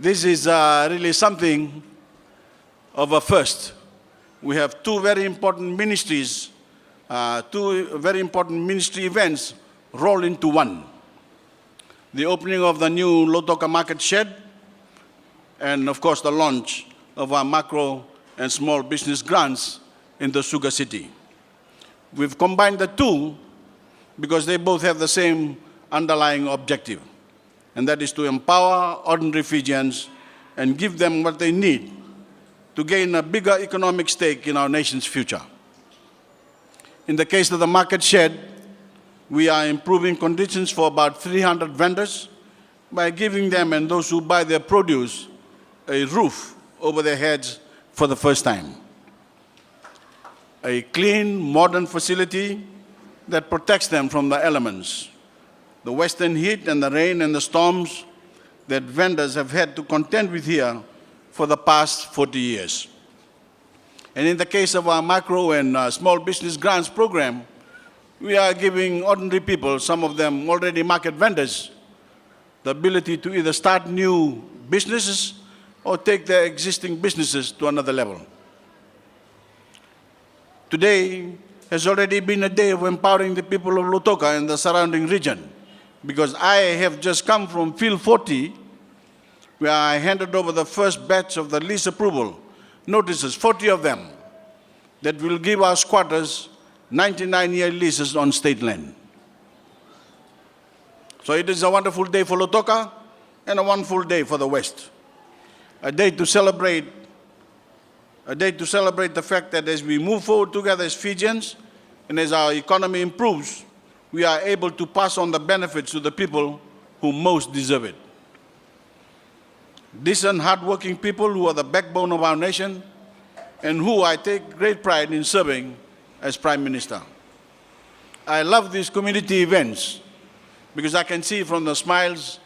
This is really something of a first. We have two very important ministries, two very important ministry events rolled into one. The opening of the new Lautoka Market Shed, and of course the launch of our macro and small business grants in the Sugar City. We've combined the two because they both have the same underlying objective, and that is to empower ordinary Fijians and give them what they need to gain a bigger economic stake in our nation's future. In the case of the market shed, we are improving conditions for about 300 vendors by giving them and those who buy their produce a roof over their heads for the first time. A clean, modern facility that protects them from the elements, the western heat and the rain and the storms that vendors have had to contend with here for the past 40 years. And in the case of our macro and small business grants program, we are giving ordinary people, some of them already market vendors, the ability to either start new businesses or take their existing businesses to another level. Today has already been a day of empowering the people of Lautoka and the surrounding region, because I have just come from Field 40, where I handed over the first batch of the lease approval notices, 40 of them, that will give our squatters 99-year leases on state land. So it is a wonderful day for Lautoka and a wonderful day for the West. A day to celebrate the fact that as we move forward together as Fijians and as our economy improves, we are able to pass on the benefits to the people who most deserve it. Decent, hardworking people who are the backbone of our nation and who I take great pride in serving as Prime Minister. I love these community events because I can see from the smiles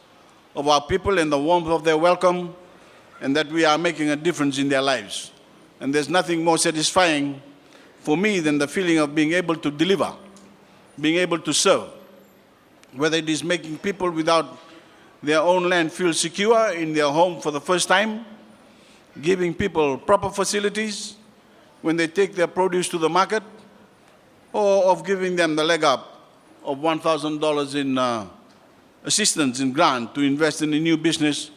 of our people and the warmth of their welcome and that we are making a difference in their lives. And there's nothing more satisfying for me than the feeling of being able to deliver, being able to serve, whether it is making people without their own land feel secure in their home for the first time, giving people proper facilities when they take their produce to the market, or of giving them the leg up of $1,000 in assistance in grant to invest in a new business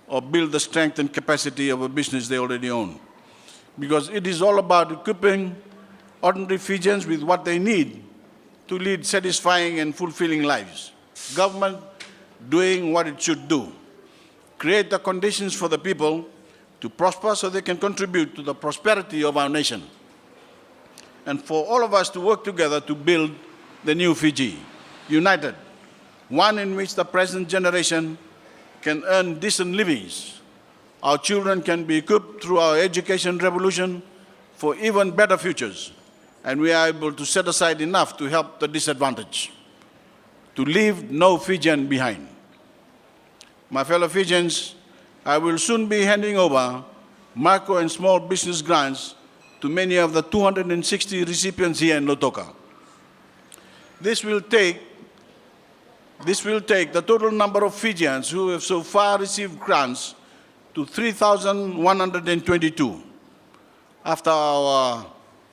or build the strength and capacity of a business they already own. Because it is all about equipping ordinary Fijians with what they need to lead satisfying and fulfilling lives. Government doing what it should do. Create the conditions for the people to prosper so they can contribute to the prosperity of our nation. And for all of us to work together to build the new Fiji, united, one in which the present generation can earn decent livings. Our children can be equipped through our education revolution for even better futures, and we are able to set aside enough to help the disadvantaged, to leave no Fijian behind. My fellow Fijians, I will soon be handing over micro and small business grants to many of the 260 recipients here in Lautoka. This will take the total number of Fijians who have so far received grants to 3,122. After our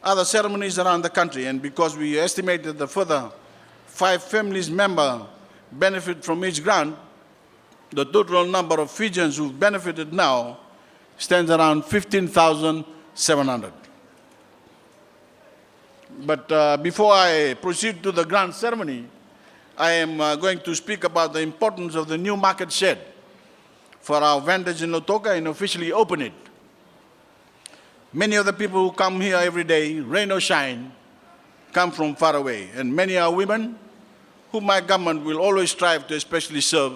other ceremonies around the country, and because we estimated the further 5 families member benefit from each grant, the total number of Fijians who've benefited now stands around 15,700. But before I proceed to the grant ceremony, I am going to speak about the importance of the new market shed for our vendors in Lautoka and officially open it. Many of the people who come here every day, rain or shine, come from far away, and many are women whom my government will always strive to especially serve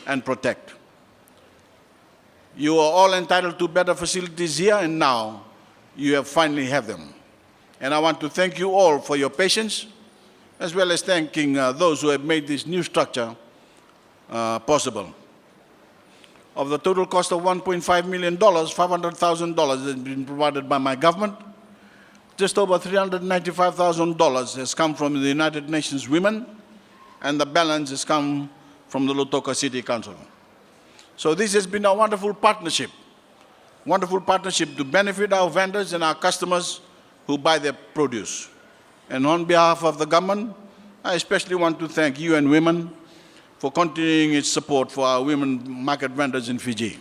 and protect. You are all entitled to better facilities here, and now you finally have them. And I want to thank you all for your patience, as well as thanking those who have made this new structure possible. Of the total cost of $1.5 million, $500,000 has been provided by my government. Just over $395,000 has come from the United Nations Women, and the balance has come from the Lautoka City Council. So this has been a wonderful partnership to benefit our vendors and our customers who buy their produce. And on behalf of the government, I especially want to thank UN Women for continuing its support for our women market vendors in Fiji.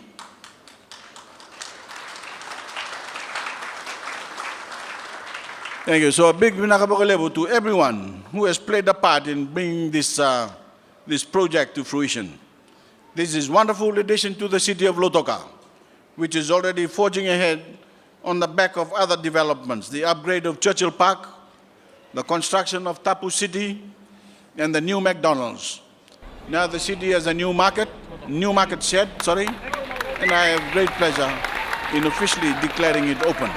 Thank you. So a big vinakapakalebo to everyone who has played a part in bringing this project to fruition. This is a wonderful addition to the city of Lautoka, which is already forging ahead on the back of other developments, the upgrade of Churchill Park, the construction of Tapu City, and the new McDonald's. Now the city has a new market shed, and I have great pleasure in officially declaring it open.